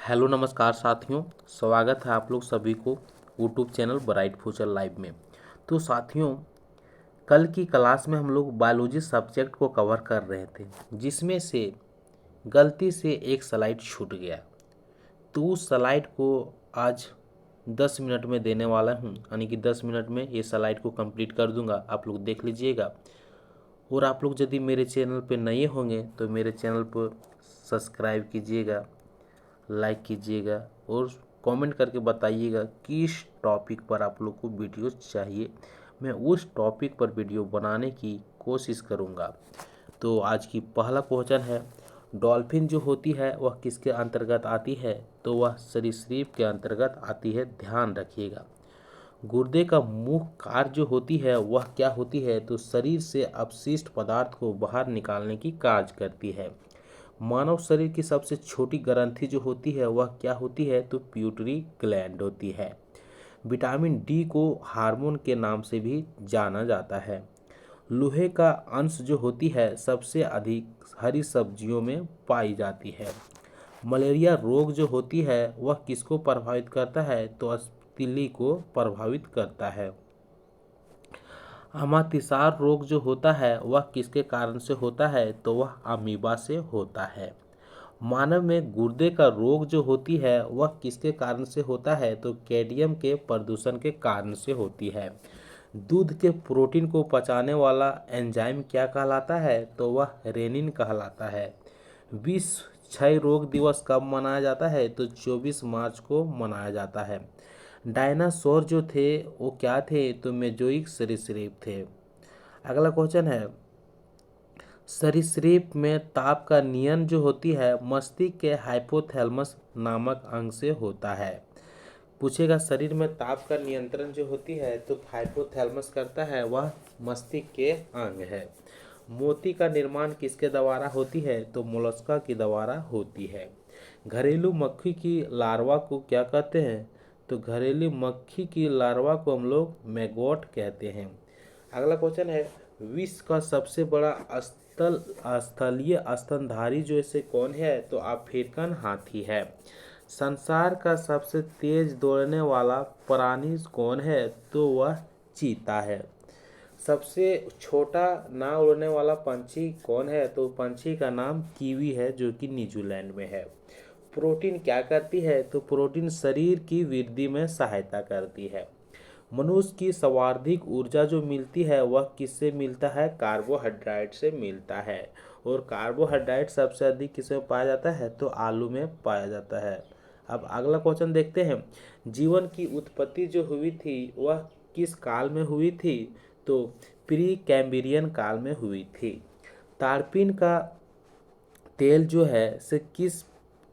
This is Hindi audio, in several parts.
हेलो नमस्कार साथियों। स्वागत है आप लोग सभी को YouTube channel bright future live में। तो साथियों, कल की क्लास में हम लोग बायोलॉजी सब्जेक्ट को कवर कर रहे थे, जिसमें से गलती से एक स्लाइड छूट गया। तो उस स्लाइड को आज 10 मिनट में देने वाला हूं, यानी कि 10 मिनट में ये स्लाइड को कंप्लीट कर दूंगा। आप लोग देख लीजिएगा। और आप लोग यदि मेरे चैनल पे नए होंगे तो मेरे चैनल पर सब्सक्राइब कीजिएगा, लाइक कीजिएगा और कमेंट करके बताइएगा किस टॉपिक पर आप लोग को वीडियो चाहिए। मैं उस टॉपिक पर वीडियो बनाने की कोशिश करूंगा। तो आज की पहला क्वेश्चन है, डॉल्फिन जो होती है वह किसके अंतर्गत आती है? तो वह सरीसृप के अंतर्गत आती है, ध्यान रखिएगा। गुर्दे का मुख्य कार्य जो होती है वह क्या होती है? तो शरीर से अपशिष्ट पदार्थ को बाहर निकालने की कार्य करती है। मानव शरीर की सबसे छोटी ग्रंथि जो होती है वह क्या होती है? तो पिट्यूटरी ग्लैंड होती है। विटामिन डी को हार्मोन के नाम से भी जाना जाता है। लोहे का अंश जो होती है सबसे अधिक हरी सब्जियों में पाई जाती है। मलेरिया रोग जो होती है वह किसको प्रभावित करता है? तो तिल्ली को प्रभावित करता है। अमातिसार रोग जो होता है वह किसके कारण से होता है? तो वह अमीबा से होता है। मानव में गुर्दे का रोग जो होती है वह किसके कारण से होता है? तो कैडमियम के प्रदूषण के कारण से होती है। दूध के प्रोटीन को पचाने वाला एंजाइम क्या कहलाता है? तो वह रेनिन कहलाता है। विश्व क्षय रोग दिवस कब मनाया जाता है? तो 24 मार्च को मनाया जाता है। डायनासोर जो थे वो क्या थे? तो मेजोइक सरीसृप थे। अगला क्वेश्चन है, सरीसृप में ताप का नियंत्रण जो होती है मस्तिष्क के हाइपोथैलेमस नामक अंग से होता है। पूछेगा शरीर में ताप का नियंत्रण जो होती है तो हाइपोथैलेमस करता है, वह मस्तिष्क के अंग है। मोती का निर्माण किसके द्वारा होती है? तो मोलस्का के द्वारा होती है। घरेलू मक्खी की लार्वा को क्या कहते हैं? तो घरेलू मक्खी की लार्वा को हम लोग मैगोट कहते हैं। अगला क्वेश्चन है, विश्व का सबसे बड़ा स्थलीय स्तनधारी जो इसे कौन है? तो अफ्रीकन हाथी है। संसार का सबसे तेज दौड़ने वाला प्राणी कौन है? तो वह चीता है। सबसे छोटा ना उड़ने वाला पंछी कौन है? तो पंछी का नाम कीवी है, जो कि न्यूजीलैंड में है। प्रोटीन क्या करती है? तो प्रोटीन शरीर की वृद्धि में सहायता करती है। मनुष्य की सर्वाधिक ऊर्जा जो मिलती है वह किससे मिलता है? कार्बोहाइड्रेट से मिलता है। और कार्बोहाइड्रेट सबसे अधिक किसमें पाया जाता है? तो आलू में पाया जाता है। अब अगला क्वेश्चन देखते हैं, जीवन की उत्पत्ति जो हुई थी वह किस काल में हुई थी? तो प्री कैम्ब्रियन काल में हुई थी। तारपीन का तेल जो है से किस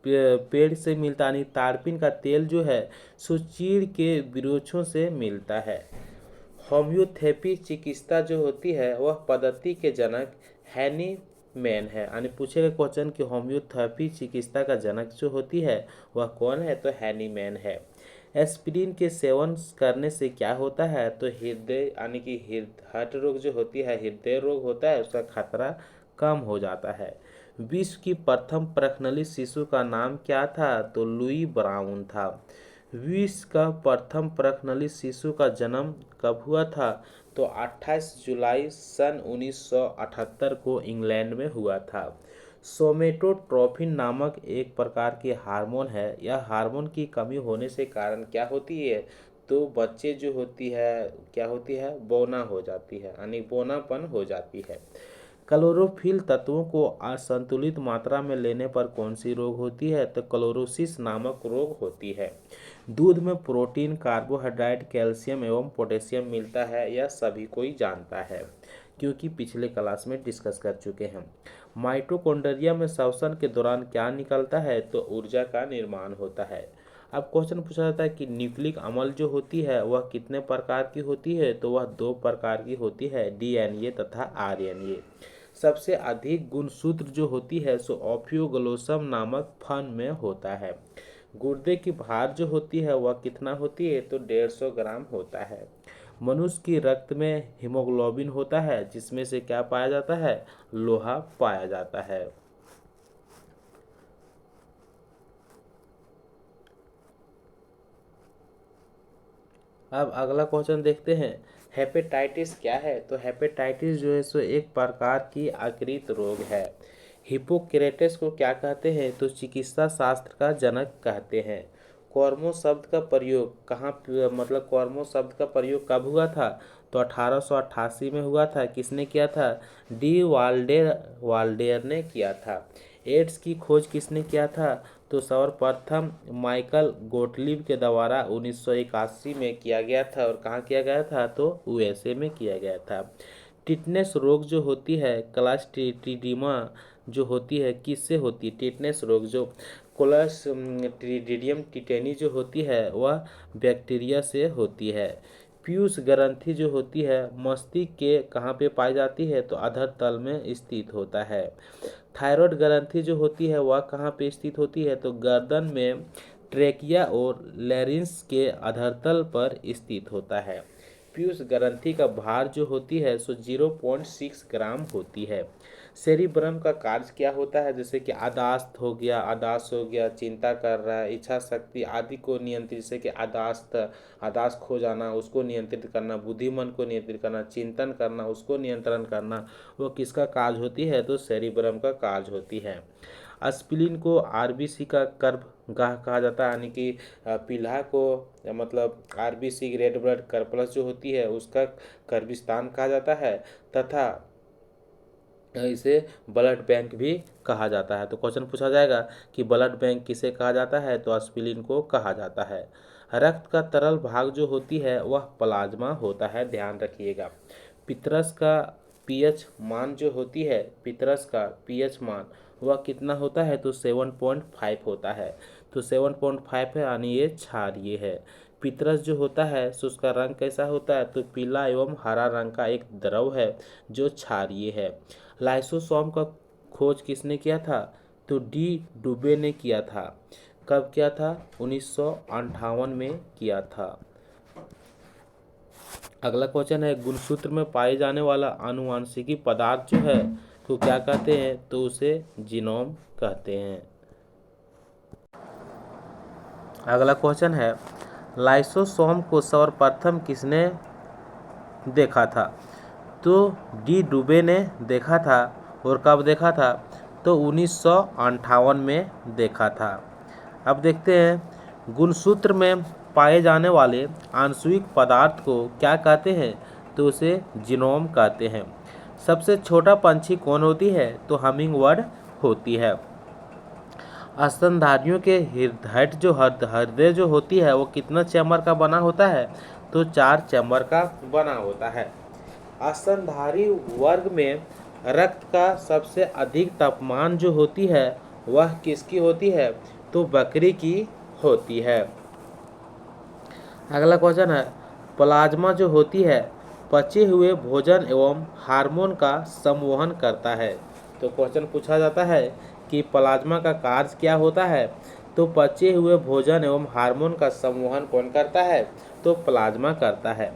पेड़ से मिलता, यानी तारपीन का तेल जो है सुचीड़ के वृक्षों से मिलता है। होम्योपैथी चिकित्सा जो होती है वह पद्धति के जनक हैनी मैन है। यानी पूछेगा क्वेश्चन कि होम्योपैथी चिकित्सा का जनक जो होती है वह कौन है? तो हैनी मैन है। एस्पिरिन के सेवन करने से क्या होता है? तो हृदय यानी कि हार्ट रोग जो होती है, हृदय रोग होता है, उसका खतरा कम हो जाता है। विश्व की प्रथम प्रखनली शिशु का नाम क्या था? तो लुई ब्राउन था। विश्व का प्रथम प्रखनली शिशु का जन्म कब हुआ था? तो 28 जुलाई सन 1978 को इंग्लैंड में हुआ था। सोमेटोट्रोपिन नामक एक प्रकार की हार्मोन है। यह हार्मोन की कमी होने से कारण क्या होती है? तो बच्चे जो होती है क्या होती है? बौना हो जाती है, यानी बौनापन हो जाती है। क्लोरोफिल तत्वों को असंतुलित मात्रा में लेने पर कौन सी रोग होती है? तो क्लोरोसिस नामक रोग होती है। दूध में प्रोटीन, कार्बोहाइड्रेट, कैल्शियम एवं पोटेशियम मिलता है, यह सभी कोई जानता है क्योंकि पिछले क्लास में डिस्कस कर चुके हैं। माइटोकॉन्ड्रिया में श्वसन के दौरान क्या निकलता है? तो ऊर्जा का निर्माण होता है। अब क्वेश्चन पूछा जाता है कि न्यूक्लिक अम्ल जो होती है वह कितने प्रकार की होती है? तो वह 2 प्रकार की होती है, डीएनए तथा आरएनए। सबसे अधिक गुणसूत्र जो होती है सो ऑफियोग्लोसम नामक फन में होता है। गुर्दे की भार जो होती है वह कितना होती है? तो 150 ग्राम होता है। मनुष्य की रक्त में हीमोग्लोबिन होता है, जिसमें से क्या पाया जाता है? लोहा पाया जाता है। अब अगला क्वेश्चन देखते हैं, हेपेटाइटिस क्या है। तो हेपेटाइटिस जो है सो एक प्रकार की यकृत रोग है। हिपोक्रेटिस को क्या कहते हैं, तो चिकित्सा शास्त्र का जनक कहते हैं। कॉर्मो शब्द का प्रयोग कहाँ मतलब कॉर्मो शब्द का प्रयोग कब हुआ था, तो 1888 में हुआ था। किसने किया था, डी वाल्डेयर ने किया था। एड्स की खोज किसने किया था, तो सर्वप्रथम माइकल गोटलीब के द्वारा 1981 में किया गया था। और कहाँ किया गया था, तो यूएसए में किया गया था। टिटनेस रोग जो होती है, क्लास्ट्रीडियमा जो होती है, किससे होती है टिटनेस रोग, जो क्लोस्ट्रीडियम टिटेनी जो होती है वह बैक्टीरिया से होती है। पीयूष ग्रंथि जो होती है मस्तिष्क के कहाँ पे पाई जाती है, तो अधर तल में स्थित होता है। थायराइड ग्रंथि जो होती है वह कहाँ पे स्थित होती है, तो गर्दन में ट्रेकिया और लैरिंक्स के अधरतल पर स्थित होता है। पीयूष ग्रंथि का भार जो होती है सो 0.6 ग्राम होती है। सेरिब्रम का कार्य क्या होता है, जैसे कि आदास्त हो गया, आदास हो गया, चिंता कर रहा है, इच्छा शक्ति आदि को नियंत्रित, जैसे कि आदास खो जाना उसको नियंत्रित करना, बुद्धिमन को नियंत्रित करना, चिंतन करना उसको नियंत्रण करना, वो किसका कार्य होती है, तो सेरिब्रम का कार्य होती है। स्प्लीन को आरबीसी का गर्भगाह कहा जाता है, यानी कि पीला को मतलब आरबीसी रेड ब्लड कर्पल्स जो होती है उसका गर्भिस्तान कहा जाता है, तथा इसे ब्लड बैंक भी कहा जाता है। तो क्वेश्चन पूछा जाएगा कि ब्लड बैंक किसे कहा जाता है, तो स्प्लीन को कहा जाता है। रक्त का तरल भाग जो होती है वह प्लाज्मा होता है, ध्यान रखिएगा। पितरस का पीएच मान जो होती है, पितरस का पीएच मान वह कितना होता है, तो 7.5 होता है। तो 7.5 है, यानी ये क्षारीय है। पितरस जो होता है सो उसका रंग कैसा होता है, तो पीला एवं हरा रंग का एक द्रव है जो क्षारीय है। लाइसोसोम का खोज किसने किया था, तो डी डुबे ने किया था। कब किया था, 1958 में किया था। अगला क्वेश्चन है, गुणसूत्र में पाए जाने वाला आनुवांशिकी पदार्थ जो है तो क्या कहते हैं, तो उसे जीनोम कहते हैं। अगला क्वेश्चन है, लाइसोसोम को सर्वप्रथम किसने देखा था, तो डी डुबे ने देखा था। और कब देखा था, तो 1958 में देखा था। अब देखते हैं, गुणसूत्र में पाए जाने वाले आंशिक पदार्थ को क्या कहते हैं, तो उसे जीनोम कहते हैं। सबसे छोटा पंछी कौन होती है, तो हमिंग बर्ड होती है। स्तनधारियों के हृदय जो होती है वो कितना चैम्बर का बना होता है, तो 4 चैम्बर का बना होता है। स्तनधारी वर्ग में रक्त का सबसे अधिक तापमान जो होती है वह किसकी होती है, तो बकरी की होती है। अगला क्वेश्चन है, प्लाज्मा जो होती है पचे हुए भोजन एवं हार्मोन का संवहन करता है। तो क्वेश्चन पूछा जाता है कि प्लाज्मा का कार्य क्या होता है, तो पचे हुए भोजन एवं हार्मोन का संवहन कौन करता है, तो प्लाज्मा करता है।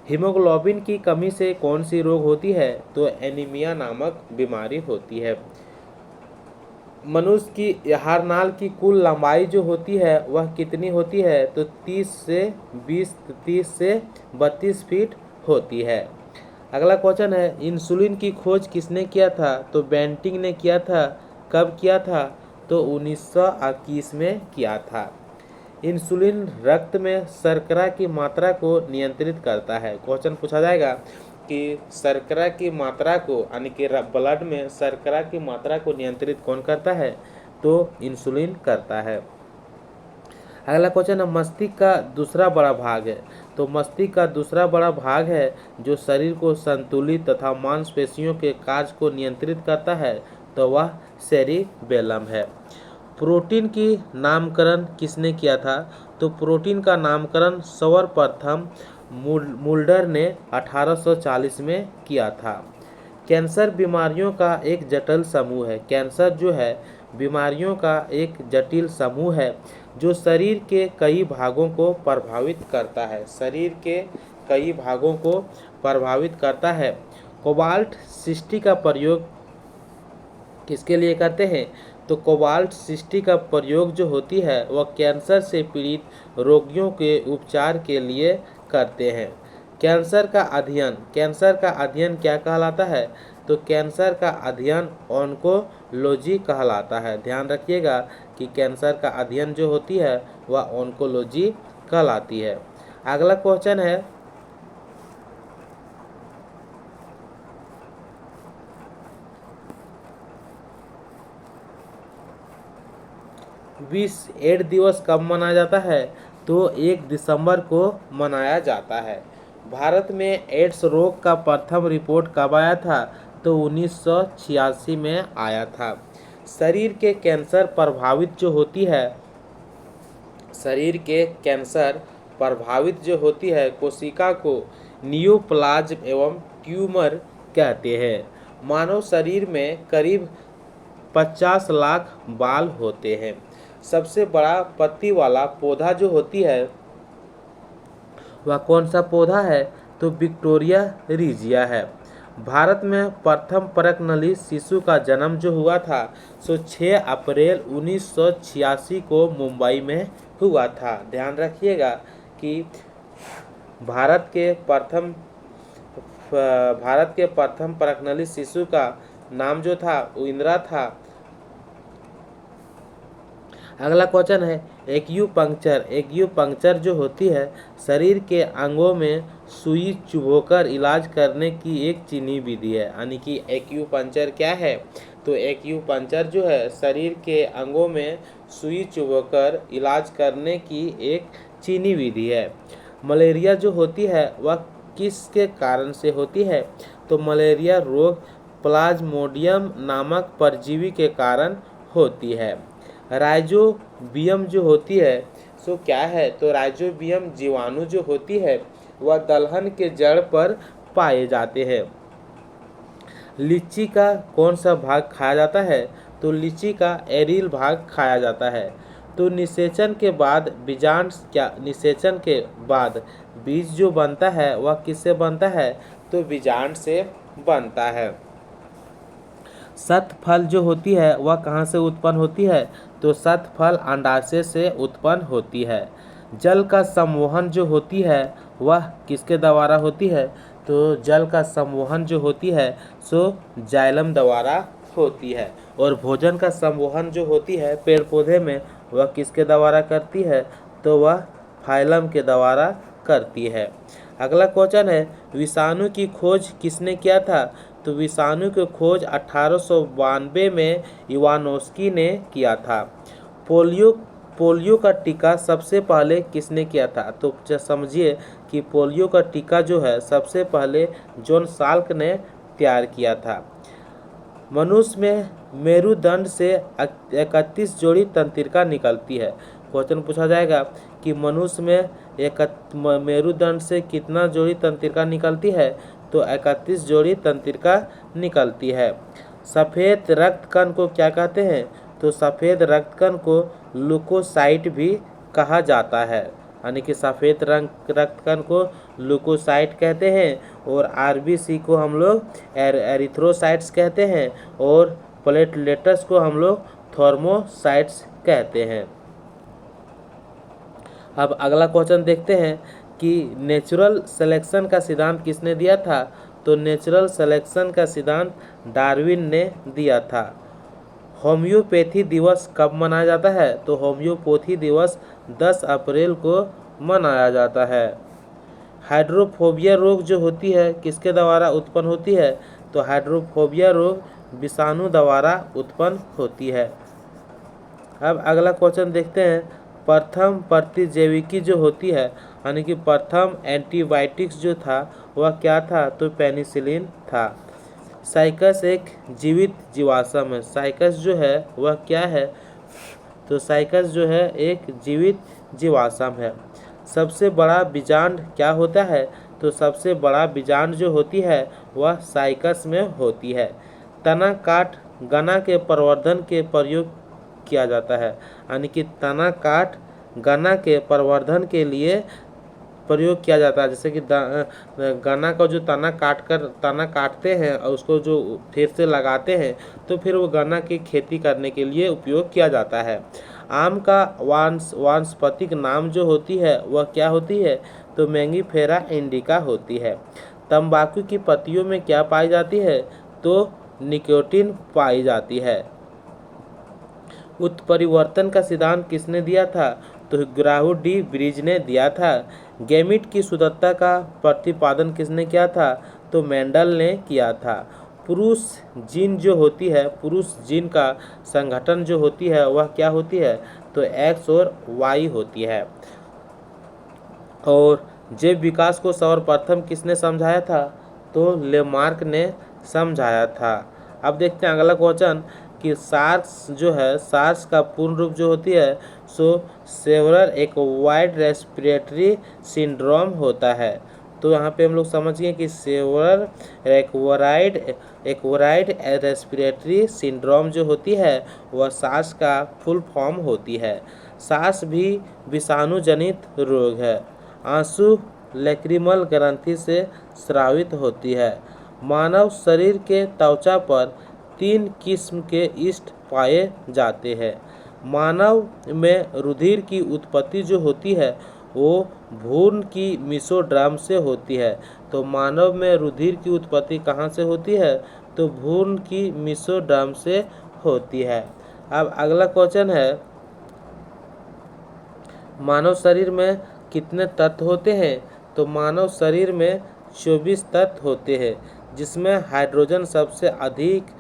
हीमोग्लोबिन की कमी से कौन सी रोग होती है, तो एनीमिया नामक बीमारी होती है। मनुष्य की आहार नाल की कुल लंबाई जो होती है वह कितनी होती है, तो 30 से 32 फीट होती है। अगला क्वेश्चन है, इंसुलिन की खोज किसने किया था, तो बेंटिंग ने किया था। कब किया था, तो 1921 में किया था। इंसुलिन रक्त में शर्करा की मात्रा को नियंत्रित करता है। क्वेश्चन पूछा जाएगा कि शर्करा की मात्रा को, यानी कि ब्लड में शर्करा की मात्रा को नियंत्रित कौन करता है, तो इंसुलिन करता है। अगला क्वेश्चन है, मस्तिष्क का दूसरा बड़ा भाग है। तो मस्तिष्क का दूसरा बड़ा भाग है जो शरीर को संतुलित तथा मांसपेशियों के कार्य को नियंत्रित करता है, तो वह सेरिबेलम है। प्रोटीन की नामकरण किसने किया था, तो प्रोटीन का नामकरण सर्वप्रथम मुल्डर ने 1840 में किया था। कैंसर बीमारियों का एक जटिल समूह है। कैंसर जो है बीमारियों का एक जटिल समूह है जो शरीर के कई भागों को प्रभावित करता है। शरीर के कई भागों को प्रभावित करता है। कोबाल्ट 60 का प्रयोग किसके लिए करते हैं, तो कोबाल्ट 60 का प्रयोग जो होती है वह कैंसर से पीड़ित रोगियों के उपचार के लिए करते हैं। कैंसर का अध्ययन क्या कहलाता है? तो कैंसर का अध्ययन ऑन्कोलॉजी कहलाता है। ध्यान रखिएगा कि कैंसर का अध्ययन जो होती है वह ऑन्कोलॉजी कहलाती है। अगला क्वेश्चन है, विश्व एड्स दिवस कब मनाया जाता है? तो 1 दिसंबर को मनाया जाता है। भारत में एड्स रोग का प्रथम रिपोर्ट कब आया था? तो 1986 में आया था। शरीर के कैंसर प्रभावित जो होती है कोशिका को नियोप्लाज्म एवं ट्यूमर कहते हैं। मानव शरीर में करीब 50 लाख बाल होते हैं। सबसे बड़ा पत्ती वाला पौधा जो होती है वह कौन सा पौधा है? तो विक्टोरिया रिजिया है। भारत में प्रथम परकनली शिशु का जन्म जो हुआ था सो 6 अप्रैल 1986 को मुंबई में हुआ था। ध्यान रखिएगा कि भारत के प्रथम परकनली शिशु का नाम जो था वो इंदिरा था। अगला क्वेश्चन है, एक्यूपंक्चर जो होती है शरीर के अंगों में सुई चुभोकर इलाज करने की एक चीनी विधि है। यानी कि एक्यूपंक्चर क्या है? तो एक्यूपंक्चर जो है शरीर के अंगों में सुई चुभोकर इलाज करने की एक चीनी विधि है। मलेरिया जो होती है वह किसके कारण से होती है? तो मलेरिया रोग प्लाज्मोडियम नामक परजीवी के कारण होती है। राइजोबियम जो होती है सो क्या है? तो राइजोबियम जीवाणु जो होती है वह दलहन के जड़ पर पाए जाते हैं। लीची का कौन सा भाग खाया जाता है? तो लीची का एरिल भाग खाया जाता है। तो निषेचन के बाद बीज जो बनता है वह किससे बनता है? तो बीजांड से बनता है। शतफल जो होती है वह कहाँ से उत्पन्न होती है? तो शतफल अंडाशय से उत्पन्न होती है। जल का संवहन जो होती है वह किसके द्वारा होती है? तो जल का संवहन जो होती है सो जाइलम द्वारा होती है। और भोजन का संवहन जो होती है पेड़ पौधे में वह किसके द्वारा करती है? तो वह फाइलम के द्वारा करती है। अगला क्वेश्चन है, विषाणु की खोज किसने किया था? तो विषाणु की खोज 1892 में इवानोस्की ने किया था। पोलियो का टीका सबसे पहले किसने किया था? तो समझिए कि पोलियो का टीका जो है सबसे पहले जॉन साल्क ने तैयार किया था। मनुष्य में मेरुदंड से 31 जोड़ी तंत्रिका निकलती है। क्वेश्चन पूछा जाएगा कि मनुष्य में मेरुदंड से कितना जोड़ी तंत्रिका निकलती है? तो 31 जोड़ी तंत्रिका निकलती है। सफ़ेद रक्त कण को क्या कहते हैं? तो सफ़ेद रक्त कण को ल्यूकोसाइट भी कहा जाता है। यानी कि सफ़ेद रक्त कण को ल्यूकोसाइट कहते हैं और आरबीसी को हम लोग एरिथ्रोसाइट्स कहते हैं और प्लेटलेट्स को हम लोग थर्मोसाइट्स कहते हैं। अब अगला क्वेश्चन देखते हैं कि नेचुरल सिलेक्शन का सिद्धांत किसने दिया था? तो नेचुरल सिलेक्शन का सिद्धांत डार्विन ने दिया था। होम्योपैथी दिवस कब मनाया जाता है? तो होम्योपैथी दिवस 10 अप्रैल को मनाया जाता है। हाइड्रोफोबिया रोग जो होती है किसके द्वारा उत्पन्न होती है? तो हाइड्रोफोबिया रोग विषाणु द्वारा उत्पन्न होती है। अब अगला क्वेश्चन देखते हैं, प्रथम प्रतिजैविकी जो होती है यानी कि प्रथम एंटीबायोटिक्स जो था वह क्या था? तो पेनिसिलिन था। साइकस एक जीवित जीवाश्म है। साइकस जो है वह क्या है? तो साइकस जो है एक जीवित जीवाश्म है। सबसे बड़ा बीजांड क्या होता है? तो सबसे बड़ा बीजांड जो होती है वह साइकस में होती है। तना काट गन्ना के प्रवर्धन के प्रयोग किया जाता है। यानी कि तना काट गन्ना के प्रवर्धन के लिए प्रयोग किया जाता है। जैसे कि गन्ना का जो तना काटते हैं और उसको जो फिर से लगाते हैं तो फिर वो गन्ना की खेती करने के लिए उपयोग किया जाता है। आम का वानस्पतिक नाम जो होती है वह क्या होती है? तो मैंगीफेरा इंडिका होती है। तंबाकू की पत्तियों में क्या पाई जाती है? तो निकोटीन पाई जाती है। उत्परिवर्तन का सिद्धांत किसने दिया था? तो ग्राहम डी ब्रिज ने दिया था। गैमीट की शुद्धता का प्रतिपादन किसने किया था? तो मेंडल ने किया था। पुरुष जीन जो होती है, पुरुष जीन का संगठन जो होती है वह क्या होती है? तो एक्स और वाई होती है। और जैव विकास को सर्वप्रथम किसने समझाया था? तो लेमार्क ने समझाया था। अब देखते हैं अगला क्वेश्चन कि सार्स जो है, सार्स का पूर्ण रूप जो होती है सो सेवरल एक्वायर्ड रेस्पिरेटरी सिंड्रोम होता है। तो यहाँ पे हम लोग समझ गए कि सेवरल एक्वायर्ड रेस्पिरेटरी सिंड्रोम जो होती है वह सार्स का फुल फॉर्म होती है। सार्स भी विषाणु जनित रोग है। आंसू लैक्रिमल ग्रंथि से स्रावित होती है। मानव शरीर के त्वचा पर 3 किस्म के यीस्ट पाए जाते हैं। मानव में रुधिर की उत्पत्ति जो होती है वो भ्रूण की मेसोडर्म से होती है। तो मानव में रुधिर की उत्पत्ति कहाँ से होती है? तो भ्रूण की मेसोडर्म से होती है। अब अगला क्वेश्चन है, मानव शरीर में कितने तत्व होते हैं? तो मानव शरीर में 24 तत्व होते हैं, जिसमें हाइड्रोजन सबसे अधिक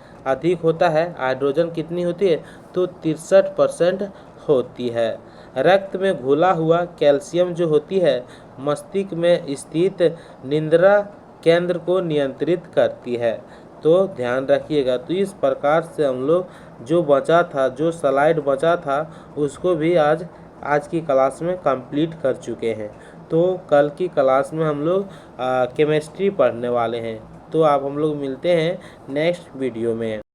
होता है। हाइड्रोजन कितनी होती है? तो 63% होती है। रक्त में घुला हुआ कैल्शियम जो होती है मस्तिष्क में स्थित निद्रा केंद्र को नियंत्रित करती है। तो ध्यान रखिएगा। तो इस प्रकार से हम लोग जो बचा था, जो स्लाइड बचा था उसको भी आज की क्लास में कंप्लीट कर चुके हैं। तो कल की क्लास में हम लोग केमिस्ट्री पढ़ने वाले हैं। तो आप हम लोग मिलते हैं नेक्स्ट वीडियो में।